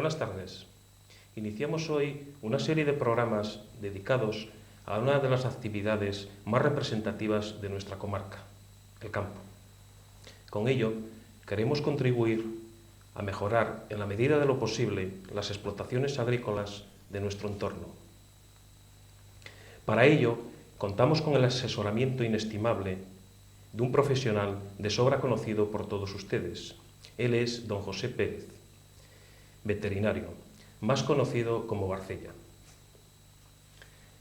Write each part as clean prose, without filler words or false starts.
Buenas tardes. Iniciamos hoy una serie de programas dedicados a una de las actividades más representativas de nuestra comarca, el campo. Con ello, queremos contribuir a mejorar, en la medida de lo posible, las explotaciones agrícolas de nuestro entorno. Para ello, contamos con el asesoramiento inestimable de un profesional de sobra conocido por todos ustedes. Él es don José Pérez, veterinario, más conocido como Barcella.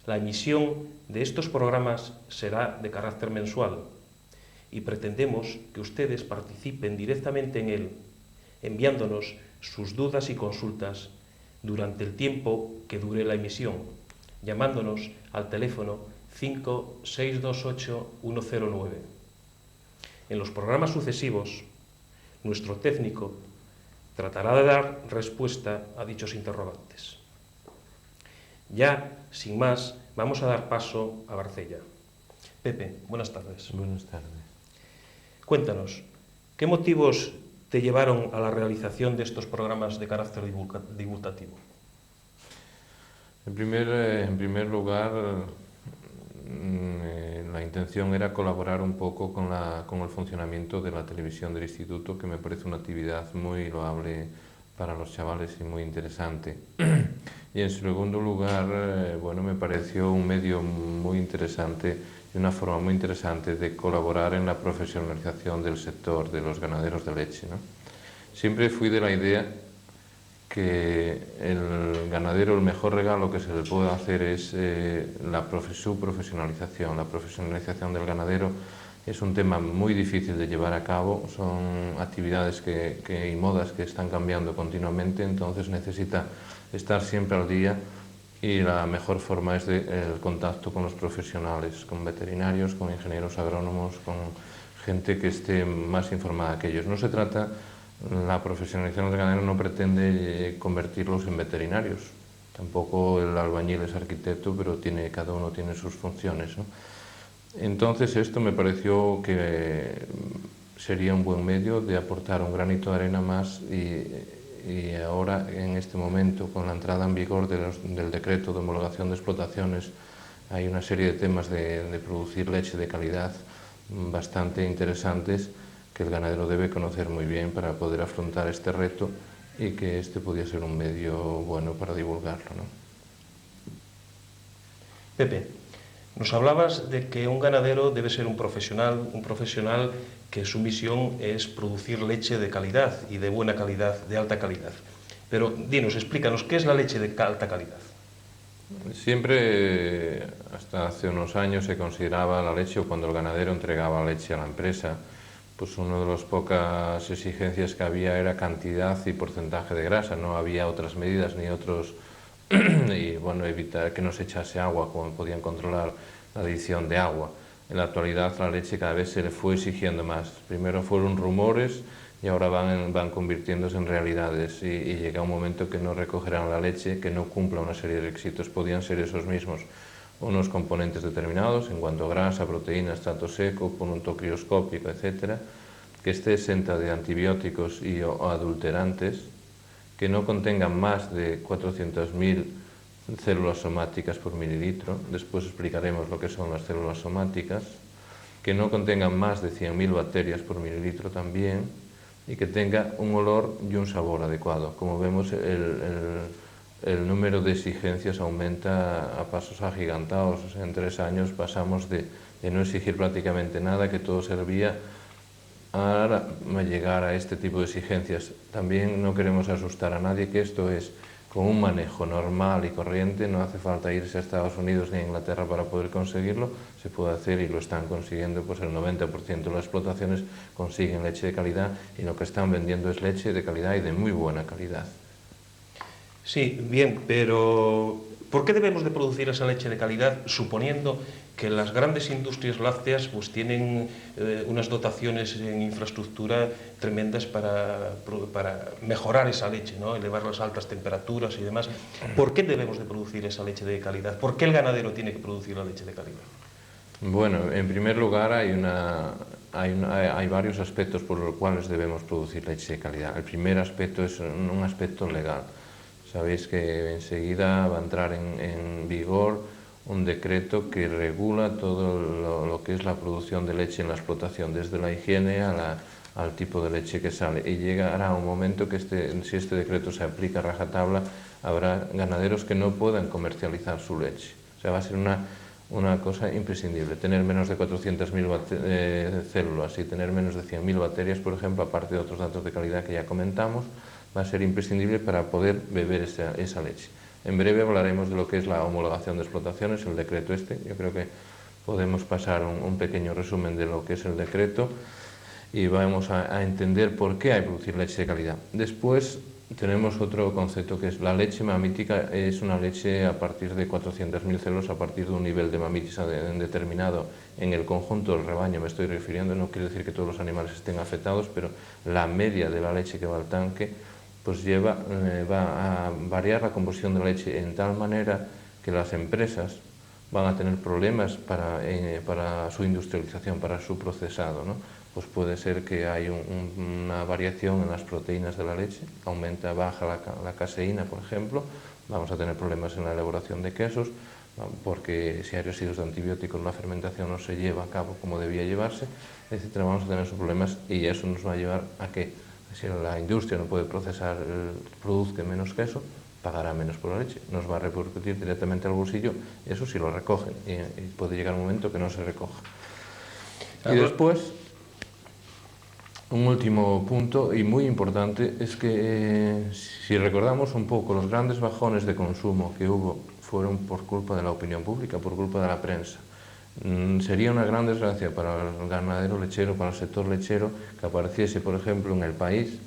La emisión de estos programas será de carácter mensual y pretendemos que ustedes participen directamente en él, enviándonos sus dudas y consultas durante el tiempo que dure la emisión, llamándonos al teléfono 5-628-109. En los programas sucesivos, nuestro técnico tratará de dar respuesta a dichos interrogantes. Ya, sin más, vamos a dar paso a Barcella. Pepe, buenas tardes. Buenas tardes. Cuéntanos, ¿qué motivos te llevaron a la realización de estos programas de carácter divulgativo? En primer lugar, la intención era colaborar un poco con el funcionamiento de la televisión del instituto, que me parece una actividad muy loable para los chavales y muy interesante. Y en segundo lugar, me pareció un medio muy interesante y una forma muy interesante de colaborar en la profesionalización del sector de los ganaderos de leche, ¿no? Siempre fui de la idea que el ganadero, el mejor regalo que se le puede hacer es su profesionalización. La profesionalización del ganadero es un tema muy difícil de llevar a cabo, son actividades y modas que están cambiando continuamente, entonces necesita estar siempre al día y la mejor forma es el contacto con los profesionales, con veterinarios, con ingenieros agrónomos, con gente que esté más informada que ellos. No se trata, la profesionalización del ganadero no pretende convertirlos en veterinarios, tampoco el albañil es arquitecto, pero cada uno tiene sus funciones, ¿no? Entonces esto me pareció que sería un buen medio de aportar un granito de arena más y ahora, en este momento, con la entrada en vigor del decreto de homologación de explotaciones, hay una serie de temas de producir leche de calidad bastante interesantes que el ganadero debe conocer muy bien para poder afrontar este reto y que este podría ser un medio bueno para divulgarlo, ¿no? Pepe, nos hablabas de que un ganadero debe ser un profesional que su misión es producir leche de calidad y de buena calidad, de alta calidad. Pero dinos, explícanos, ¿qué es la leche de alta calidad? Siempre, hasta hace unos años, se consideraba la leche, o cuando el ganadero entregaba leche a la empresa, pues una de las pocas exigencias que había era cantidad y porcentaje de grasa, no había otras medidas ni otros, y bueno, evitar que no se echase agua, como podían controlar la adición de agua. En la actualidad la leche cada vez se le fue exigiendo más. Primero fueron rumores y ahora van convirtiéndose en realidades y llega un momento que no recogerán la leche que no cumpla una serie de requisitos. Podían ser esos mismos unos componentes determinados en cuanto a grasa, proteína, estrato seco, con un toque crioscópico, etcétera, que esté exenta de antibióticos o adulterantes, que no contengan más de 400.000 células somáticas por mililitro, después explicaremos lo que son las células somáticas, que no contengan más de 100.000 bacterias por mililitro también, y que tenga un olor y un sabor adecuado. Como vemos, el número de exigencias aumenta a pasos agigantados. O sea, en 3 años pasamos de no exigir prácticamente nada, que todo servía, a llegar a este tipo de exigencias. También no queremos asustar a nadie, que esto es con un manejo normal y corriente, no hace falta irse a Estados Unidos ni a Inglaterra para poder conseguirlo, se puede hacer y lo están consiguiendo, pues el 90% de las explotaciones consiguen leche de calidad y lo que están vendiendo es leche de calidad y de muy buena calidad. Sí, bien, pero ¿por qué debemos de producir esa leche de calidad suponiendo que las grandes industrias lácteas pues tienen unas dotaciones en infraestructura tremendas para mejorar esa leche, ¿no? Elevar las altas temperaturas y demás? ¿Por qué debemos de producir esa leche de calidad? ¿Por qué el ganadero tiene que producir la leche de calidad? Bueno, en primer lugar hay varios aspectos por los cuales debemos producir leche de calidad. El primer aspecto es un aspecto legal. Sabéis que enseguida va a entrar en vigor un decreto que regula todo lo que es la producción de leche en la explotación, desde la higiene al tipo de leche que sale. Y llegará un momento que si este decreto se aplica a rajatabla, habrá ganaderos que no puedan comercializar su leche. O sea, va a ser una cosa imprescindible. Tener menos de 400.000 células y tener menos de 100.000 bacterias, por ejemplo, aparte de otros datos de calidad que ya comentamos, va a ser imprescindible para poder beber esa leche. En breve hablaremos de lo que es la homologación de explotaciones, el decreto este. Yo creo que podemos pasar un pequeño resumen de lo que es el decreto y vamos a entender por qué hay que producir leche de calidad. Después tenemos otro concepto que es la leche mamítica. Es una leche a partir de 400.000 células, a partir de un nivel de mamitis determinado en el conjunto del rebaño, me estoy refiriendo. No quiere decir que todos los animales estén afectados, pero la media de la leche que va al tanque pues va a variar la composición de la leche en tal manera que las empresas van a tener problemas para su industrialización, para su procesado, ¿no? Pues puede ser que hay una variación en las proteínas de la leche, baja la caseína, por ejemplo, vamos a tener problemas en la elaboración de quesos, porque si hay residuos de antibióticos la fermentación no se lleva a cabo como debía llevarse, etc. Vamos a tener esos problemas y eso nos va a llevar a que si la industria no puede procesar, produzca menos queso, pagará menos por la leche, nos va a repercutir directamente al bolsillo, eso sí lo recogen, y puede llegar un momento que no se recoja. Y después, un último punto y muy importante es que si recordamos un poco, los grandes bajones de consumo que hubo fueron por culpa de la opinión pública, por culpa de la prensa. Sería una gran desgracia para el ganadero lechero, para el sector lechero, que apareciese, por ejemplo, en El País,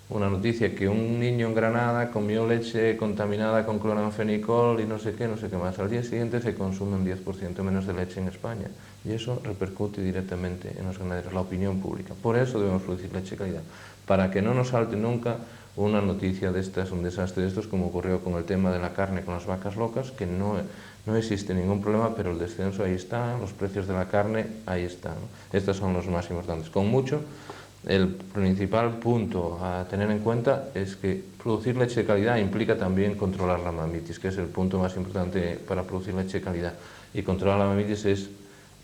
una noticia que un niño en Granada comió leche contaminada con cloranfenicol y no sé qué más. Al día siguiente se consume un 10% menos de leche en España y eso repercute directamente en los ganaderos, la opinión pública. Por eso debemos producir leche de calidad, para que no nos salte nunca una noticia de estas, un desastre de estos, como ocurrió con el tema de la carne con las vacas locas, que no existe ningún problema, pero el descenso ahí está, los precios de la carne ahí están, ¿no? Estos son los más importantes. Con mucho, el principal punto a tener en cuenta es que producir leche de calidad implica también controlar la mamitis, que es el punto más importante para producir leche de calidad. Y controlar la mamitis es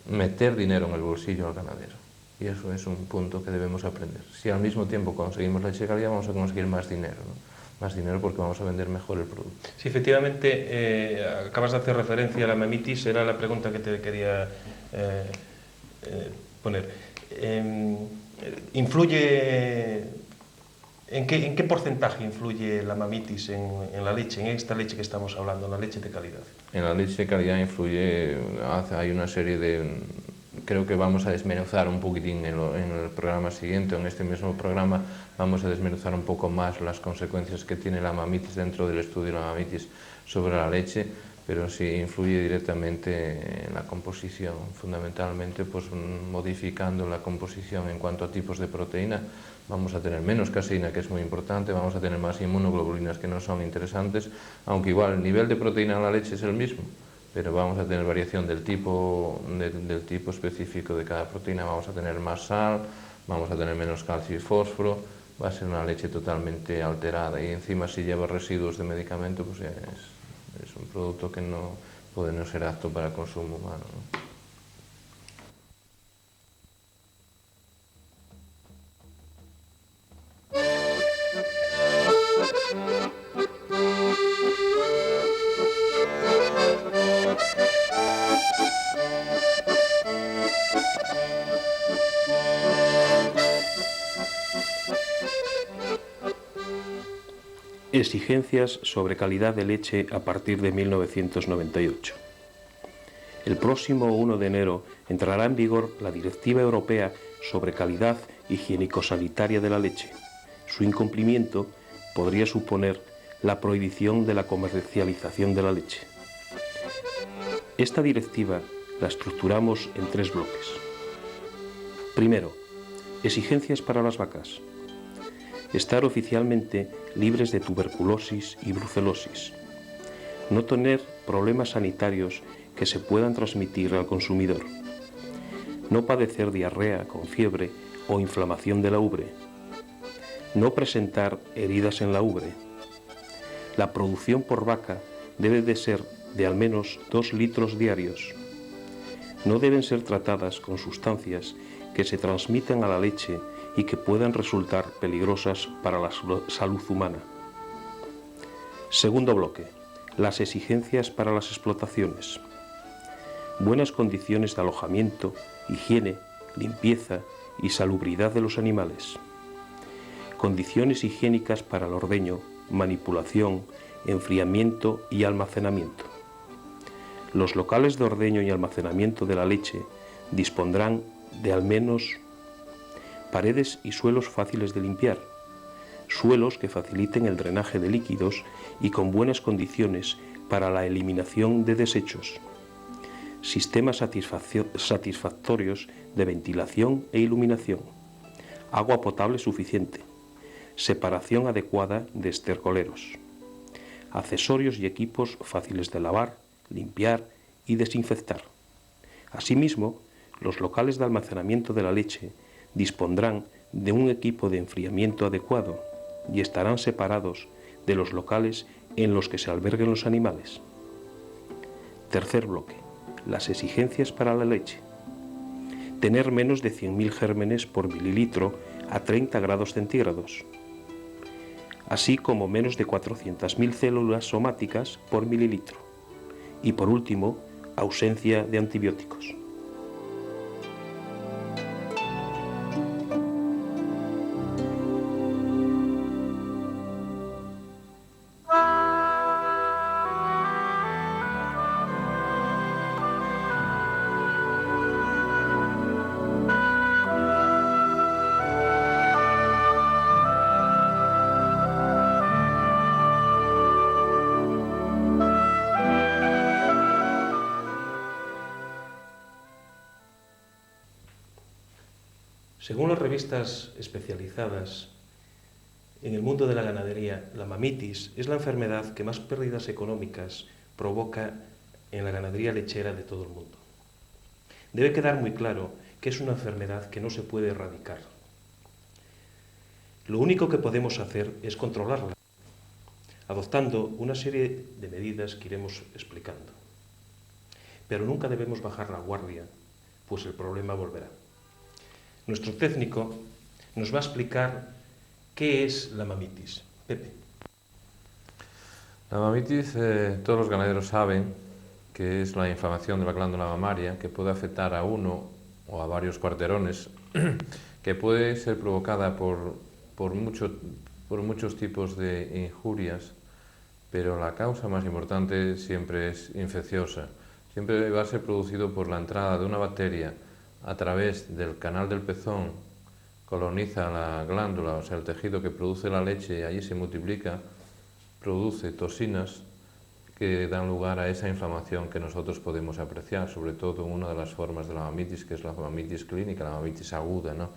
meter dinero en el bolsillo al ganadero. Y eso es un punto que debemos aprender. Si al mismo tiempo conseguimos leche de calidad, vamos a conseguir más dinero, ¿no? Más dinero porque vamos a vender mejor el producto. Sí, efectivamente, acabas de hacer referencia a la mamitis, era la pregunta que te quería poner. ¿En qué porcentaje influye la mamitis en la leche, en esta leche que estamos hablando, en la leche de calidad? En la leche de calidad influye, hay una serie de... Creo que vamos a desmenuzar un poquitín en el programa siguiente, o en este mismo programa vamos a desmenuzar un poco más las consecuencias que tiene la mamitis dentro del estudio de la mamitis sobre la leche, pero sí influye directamente en la composición, fundamentalmente pues modificando la composición en cuanto a tipos de proteína. Vamos a tener menos caseína, que es muy importante, vamos a tener más inmunoglobulinas, que no son interesantes, aunque igual el nivel de proteína en la leche es el mismo, pero vamos a tener variación del tipo específico de cada proteína, vamos a tener más sal, vamos a tener menos calcio y fósforo, va a ser una leche totalmente alterada y encima si lleva residuos de medicamento, pues es un producto que no puede no ser apto para el consumo humano, ¿no? Exigencias sobre calidad de leche a partir de 1998. El próximo 1 de enero entrará en vigor la Directiva Europea sobre calidad higiénico-sanitaria de la leche. Su incumplimiento podría suponer la prohibición de la comercialización de la leche. Esta directiva la estructuramos en 3 bloques. Primero, exigencias para las vacas. Estar oficialmente libres de tuberculosis y brucelosis. No tener problemas sanitarios que se puedan transmitir al consumidor. No padecer diarrea con fiebre o inflamación de la ubre. No presentar heridas en la ubre. La producción por vaca debe de ser de al menos 2 litros diarios. No deben ser tratadas con sustancias que se transmitan a la leche y que puedan resultar peligrosas para la salud humana. Segundo bloque. Las exigencias para las explotaciones. Buenas condiciones de alojamiento, higiene, limpieza y salubridad de los animales. Condiciones higiénicas para el ordeño, manipulación, enfriamiento y almacenamiento. Los locales de ordeño y almacenamiento de la leche dispondrán de al menos paredes y suelos fáciles de limpiar, suelos que faciliten el drenaje de líquidos y con buenas condiciones para la eliminación de desechos, sistemas satisfactorios de ventilación e iluminación, agua potable suficiente, separación adecuada de estercoleros, accesorios y equipos fáciles de lavar, limpiar y desinfectar. Asimismo, los locales de almacenamiento de la leche dispondrán de un equipo de enfriamiento adecuado y estarán separados de los locales en los que se alberguen los animales. Tercer bloque. Las exigencias para la leche. Tener menos de 100.000 gérmenes por mililitro a 30 grados centígrados, así como menos de 400.000 células somáticas por mililitro. Y por último, ausencia de antibióticos. Según las revistas especializadas en el mundo de la ganadería, la mamitis es la enfermedad que más pérdidas económicas provoca en la ganadería lechera de todo el mundo. Debe quedar muy claro que es una enfermedad que no se puede erradicar. Lo único que podemos hacer es controlarla, adoptando una serie de medidas que iremos explicando. Pero nunca debemos bajar la guardia, pues el problema volverá. Nuestro técnico nos va a explicar qué es la mamitis. Pepe. La mamitis, todos los ganaderos saben que es la inflamación de la glándula mamaria que puede afectar a uno o a varios cuarterones, que puede ser provocada por muchos tipos de injurias, pero la causa más importante siempre es infecciosa. Siempre va a ser producido por la entrada de una bacteria a través del canal del pezón, coloniza la glándula, o sea, el tejido que produce la leche, y allí se multiplica, produce toxinas que dan lugar a esa inflamación que nosotros podemos apreciar, sobre todo en una de las formas de la mamitis, que es la mamitis clínica, la mamitis aguda, ¿no?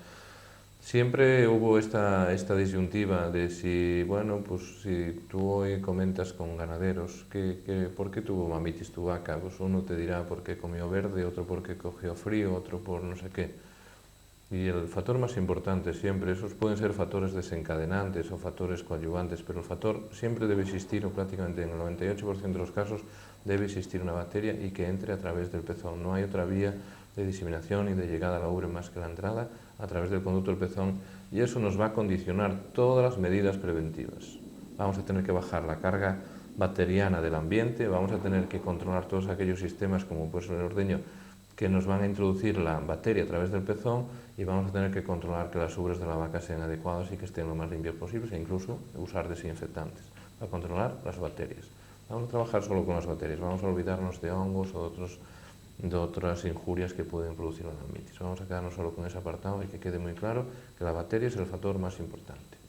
Siempre hubo esta disyuntiva de si, bueno, pues si tú hoy comentas con ganaderos ¿por qué tuvo mamitis tu vaca? Pues uno te dirá porque comió verde, otro porque cogió frío, otro por no sé qué. Y el factor más importante siempre, esos pueden ser factores desencadenantes o factores coadyuvantes, pero el factor siempre debe existir, o prácticamente en el 98% de los casos debe existir una bacteria y que entre a través del pezón. No hay otra vía de diseminación y de llegada a la ubre más que la entrada a través del conducto del pezón, y eso nos va a condicionar todas las medidas preventivas. Vamos a tener que bajar la carga bacteriana del ambiente, vamos a tener que controlar todos aquellos sistemas como puede ser el ordeño que nos van a introducir la bacteria a través del pezón, y vamos a tener que controlar que las ubres de la vaca sean adecuadas y que estén lo más limpias posibles, e incluso usar desinfectantes para controlar las bacterias. Vamos a trabajar solo con las bacterias, vamos a olvidarnos de hongos o de otras injurias que pueden producir la mamitis. Vamos a quedarnos solo con ese apartado y que quede muy claro que la bacteria es el factor más importante.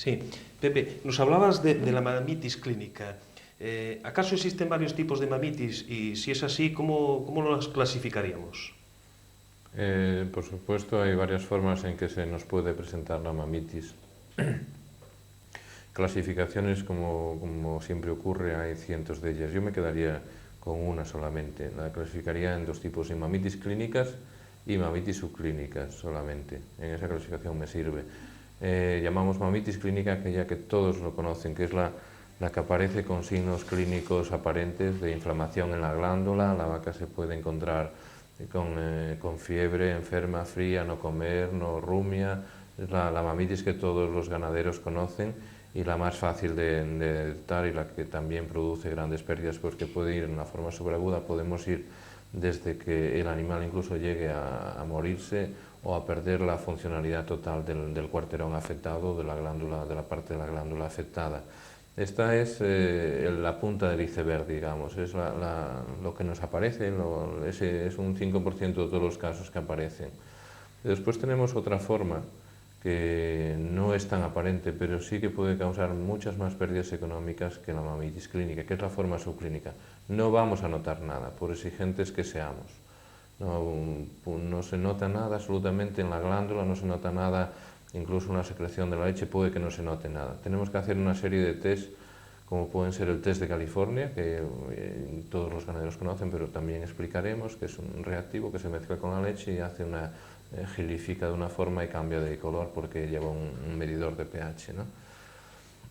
Sí, Pepe, nos hablabas de la mamitis clínica. ¿Acaso existen varios tipos de mamitis? Y si es así, ¿cómo las clasificaríamos? Por supuesto, hay varias formas en que se nos puede presentar la mamitis. Clasificaciones, como siempre ocurre, hay cientos de ellas. Yo me quedaría con una solamente. La clasificaría en dos tipos, en mamitis clínicas y mamitis subclínicas solamente. En esa clasificación me sirve. Llamamos mamitis clínica aquella que todos lo conocen, que es la que aparece con signos clínicos aparentes de inflamación en la glándula. La vaca se puede encontrar con fiebre, enferma, fría, no comer, no rumia. Es la mamitis que todos los ganaderos conocen y la más fácil de detectar y la que también produce grandes pérdidas, porque puede ir en una forma sobreaguda. Podemos ir desde que el animal incluso llegue a morirse o a perder la funcionalidad total del cuarterón afectado, de la parte de la glándula afectada. Esta es la punta del iceberg, digamos, es lo que nos aparece, es un 5% de todos los casos que aparecen. Después tenemos otra forma que no es tan aparente, pero sí que puede causar muchas más pérdidas económicas que la mamitis clínica, que es la forma subclínica. No vamos a notar nada, por exigentes que seamos. No se nota nada absolutamente en la glándula, no se nota nada, incluso en la secreción de la leche puede que no se note nada. Tenemos que hacer una serie de test, como pueden ser el test de California, que todos los ganaderos conocen, pero también explicaremos, que es un reactivo que se mezcla con la leche y hace gelifica de una forma y cambia de color porque lleva un medidor de pH, ¿no?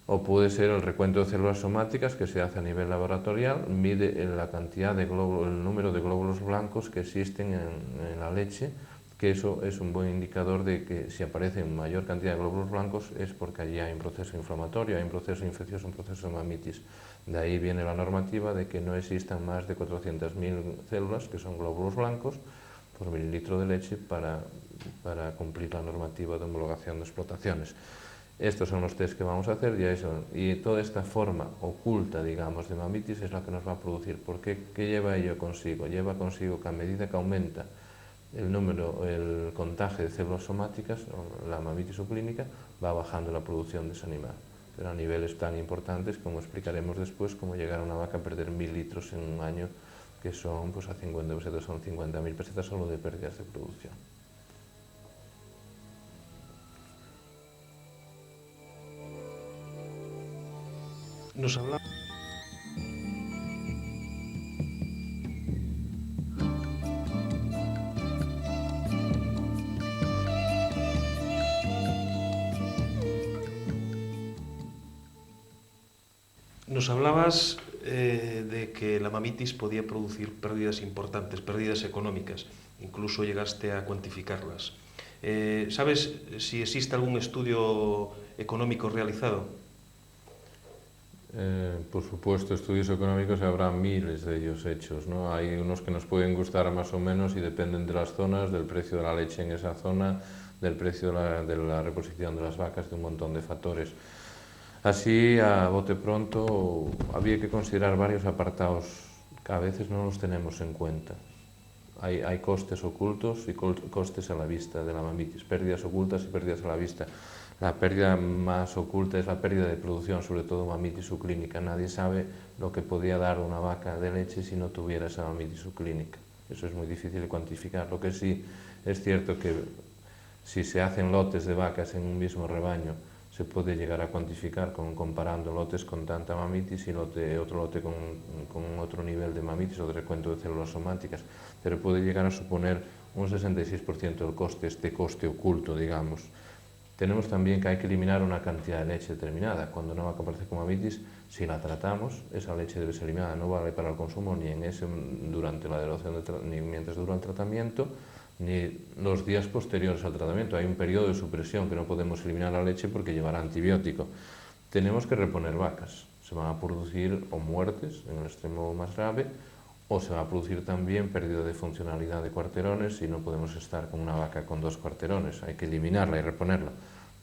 O puede ser el recuento de células somáticas que se hace a nivel laboratorial, mide la cantidad de glóbulos, el número de glóbulos blancos que existen en la leche, que eso es un buen indicador de que si aparece mayor cantidad de glóbulos blancos es porque allí hay un proceso inflamatorio, hay un proceso infeccioso, un proceso de mamitis. De ahí viene la normativa de que no existan más de 400.000 células, que son glóbulos blancos, por mililitro de leche para cumplir la normativa de homologación de explotaciones. Estos son los test que vamos a hacer y toda esta forma oculta, digamos, de mamitis es la que nos va a producir. ¿Por qué? ¿Qué lleva ello consigo? Lleva consigo que a medida que aumenta el contagio de células somáticas, la mamitis subclínica, va bajando la producción de ese animal. Pero a niveles tan importantes, como explicaremos después, como llegar a una vaca a perder 1000 litros en un año, que son, pues a 50 pesetas, son 50.000 pesetas solo de pérdidas de producción. Nos habla... Nos hablabas de que la mamitis podía producir pérdidas importantes, pérdidas económicas, incluso llegaste a cuantificarlas. ¿Sabes si existe algún estudio económico realizado? Por supuesto, estudios económicos habrá miles de ellos hechos, ¿no? Hay unos que nos pueden gustar más o menos y dependen de las zonas, del precio de la leche en esa zona, del precio de la reposición de las vacas, de un montón de factores. Así, a bote pronto, había que considerar varios apartados que a veces no los tenemos en cuenta. Hay costes ocultos y costes a la vista de la mamitis, pérdidas ocultas y pérdidas a la vista. La pérdida más oculta es la pérdida de producción, sobre todo mamitis subclínica. Nadie sabe lo que podía dar una vaca de leche si no tuviera esa mamitis subclínica. Eso es muy difícil de cuantificar. Lo que sí es cierto que si se hacen lotes de vacas en un mismo rebaño, se puede llegar a cuantificar comparando lotes con tanta mamitis y otro lote con otro nivel de mamitis o de recuento de células somáticas, pero puede llegar a suponer un 66% del coste, este coste oculto, digamos. Tenemos también que hay que eliminar una cantidad de leche determinada. Cuando una vaca aparece con mamitis, si la tratamos, esa leche debe ser eliminada. No vale para el consumo ni durante la duración ni mientras dura el tratamiento, ni los días posteriores al tratamiento. Hay un periodo de supresión que no podemos eliminar la leche porque llevará antibiótico. Tenemos que reponer vacas. Se van a producir o muertes, en el extremo más grave, o se va a producir también pérdida de funcionalidad de cuarterones y no podemos estar con una vaca con 2 cuarterones. Hay que eliminarla y reponerla.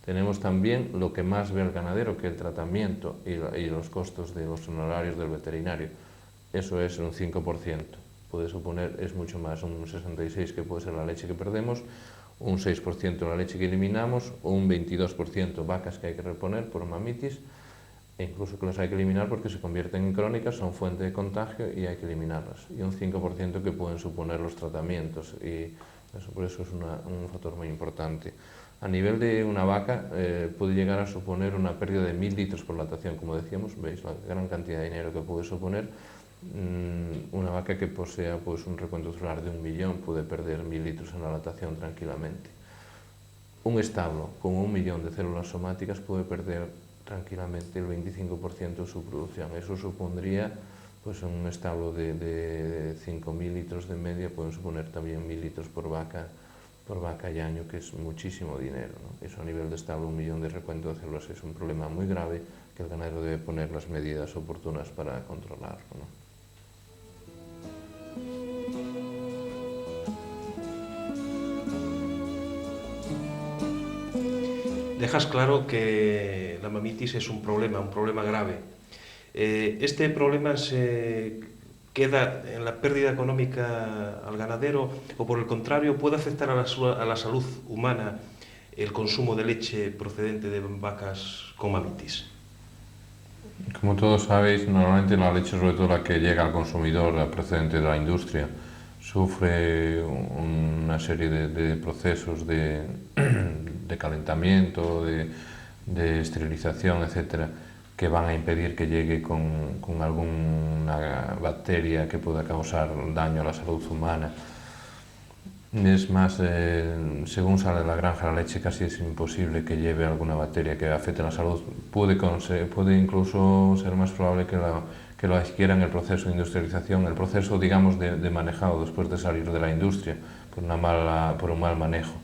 Tenemos también lo que más ve el ganadero, que el tratamiento y los costos de los honorarios del veterinario. Eso es un 5%. Puede suponer, es mucho más, un 66% que puede ser la leche que perdemos, un 6% la leche que eliminamos, o un 22% vacas que hay que reponer por mamitis, e incluso que las hay que eliminar porque se convierten en crónicas, son fuente de contagio y hay que eliminarlas. Y un 5% que pueden suponer los tratamientos, y eso, por eso es un factor muy importante. A nivel de una vaca puede llegar a suponer una pérdida de 1000 litros por lactación, como decíamos, veis la gran cantidad de dinero que puede suponer. Una vaca que posea pues, un recuento celular de 1 millón puede perder 1000 litros en la lactación tranquilamente. Un establo con 1 millón de células somáticas puede perder tranquilamente el 25% de su producción. Eso supondría, pues un establo de 5.000 litros de media, pueden suponer también 1000 litros por vaca y año, que es muchísimo dinero, ¿no? Eso a nivel de establo, 1 millón de recuento de células es un problema muy grave que el ganadero debe poner las medidas oportunas para controlarlo, ¿no? Dejas claro que la mamitis es un problema grave. ¿Este problema se queda en la pérdida económica al ganadero o, por el contrario, puede afectar a la salud humana el consumo de leche procedente de vacas con mamitis? Como todos sabéis, normalmente la leche, sobre todo la que llega al consumidor procedente de la industria, sufre una serie de procesos de calentamiento, de esterilización, etcétera, que van a impedir que llegue con alguna bacteria que pueda causar daño a la salud humana. Es más, según sale de la granja la leche, casi es imposible que lleve alguna bacteria que afecte a la salud. Puede incluso ser más probable que lo adquiera en el proceso de industrialización, el proceso, digamos, de manejado después de salir de la industria por un mal manejo.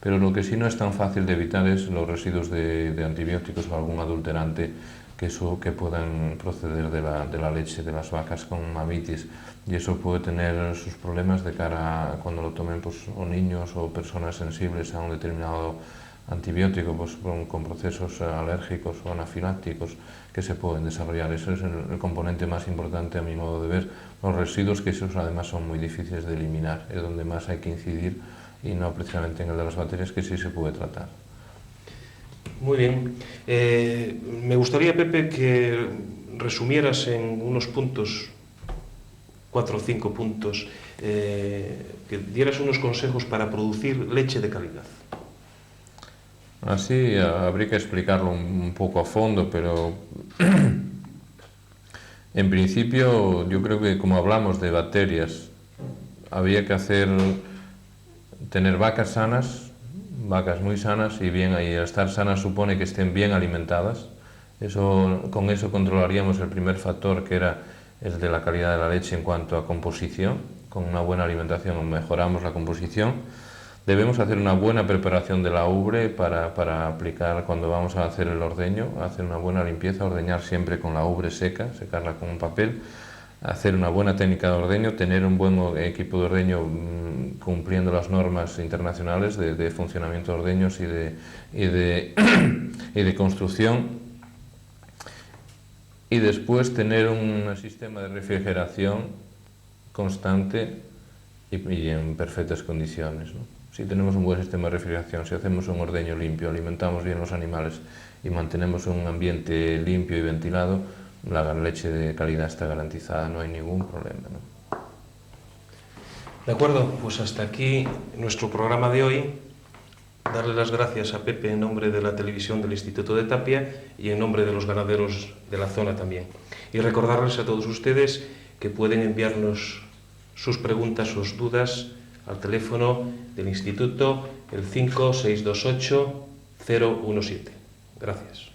Pero lo que sí no es tan fácil de evitar es los residuos de antibióticos o algún adulterante que puedan proceder de la leche de las vacas con mamitis, y eso puede tener sus problemas de cara a cuando lo tomen pues, o niños o personas sensibles a un determinado antibiótico, pues, con procesos alérgicos o anafilácticos que se pueden desarrollar. Ese es el componente más importante a mi modo de ver. Los residuos, que esos además son muy difíciles de eliminar, es donde más hay que incidir, y no precisamente en el de las bacterias, que sí se puede tratar. Muy bien. Me gustaría, Pepe, que resumieras en unos puntos, 4 o 5 puntos, que dieras unos consejos para producir leche de calidad. Así habría que explicarlo un poco a fondo, pero en principio yo creo que, como hablamos de bacterias, había que tener vacas sanas, vacas muy sanas, y al estar sanas supone que estén bien alimentadas. Con eso controlaríamos el primer factor, que era el de la calidad de la leche en cuanto a composición. Con una buena alimentación mejoramos la composición. Debemos hacer una buena preparación de la ubre para aplicar cuando vamos a hacer el ordeño, hacer una buena limpieza, ordeñar siempre con la ubre seca, secarla con un papel, hacer una buena técnica de ordeño, tener un buen equipo de ordeño cumpliendo las normas internacionales de funcionamiento de ordeños y de construcción, y después tener un sistema de refrigeración constante y en perfectas condiciones, ¿no? Si tenemos un buen sistema de refrigeración, si hacemos un ordeño limpio, alimentamos bien los animales y mantenemos un ambiente limpio y ventilado, la leche de calidad está garantizada, no hay ningún problema, ¿no? De acuerdo, pues hasta aquí nuestro programa de hoy. Darle las gracias a Pepe en nombre de la televisión del Instituto de Tapia y en nombre de los ganaderos de la zona también. Y recordarles a todos ustedes que pueden enviarnos sus preguntas, sus dudas al teléfono del Instituto, el 5628 017. Gracias.